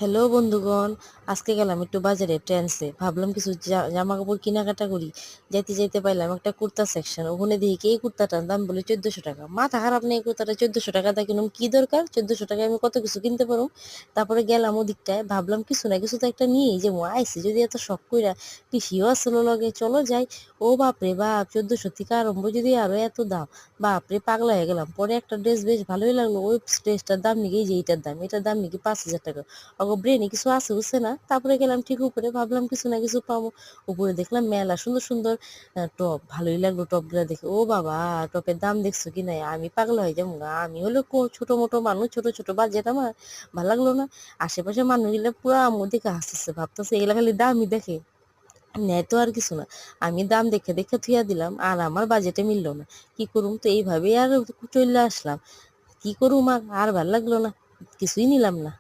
Hello বন্ধুগণ, আজকে গেলাম একটু বাজারে ট্রেন্ডসে, ভাবলাম কিছু জামা কাপড় কেনাকাটা করি। যাইতে যাইতে পাইলাম একটা কুর্তা সেকশন, ওখানে দেখি কি এই কুর্তাটার দাম বলে 1400 টাকা। মাথা খারাপ নেই, কুর্তাটা 1400 টাকা দিয়ে কিনুম, কি দরকার 1400 টাকায় আমি কত কিছু কিনতে পারো। তারপরে গেলাম ওদিকটায়, ভাবলাম কিছু না কিছু তো একটা নিয়েই যে আইসি, যদি এত শখ কইরা, পিসিও আসলো লগে, চলো যাই। ও বাপরে বাপ, 1400 থেকে আরম্ভ, যদি আরো এত দাম, বাপরে পাগলা হয়ে গেলাম। পরে একটা ড্রেস বেশ ভালোই লাগলো, ওই ড্রেসটার দাম নাকি এই যে এটার দাম নাকি 5000 টাকা। ব্রেনে কিছু আছে বুঝছে না। তারপরে গেলাম ঠিক উপরে, ভাবলাম কিছু না কিছু পাবো। উপরে দেখলাম মেলা সুন্দর সুন্দর টপ, ভালোই লাগলো টপ গুলা দেখে। ও বাবা, টপের দাম দেখছো কি নাই, আমি পাগলা হয়ে যাবো গা। আমি হলো ছোট মোটো মানুষ, ছোট ছোট বাজেট আমার, ভালো লাগলো না। আশেপাশে মানুষগুলো পুরো আমার দিকে হাসতেছে, ভাবতেছে এগুলা খালি দামই দেখে, নেয় তো আর কিছু না। আমি দাম দেখে দেখে থুয়া দিলাম, আর আমার বাজেটে মিললো না। কি করুম, তো এইভাবেই আর চলে আসলাম। কি করুম, আর আর ভাল লাগলো না, কিছুই নিলাম না।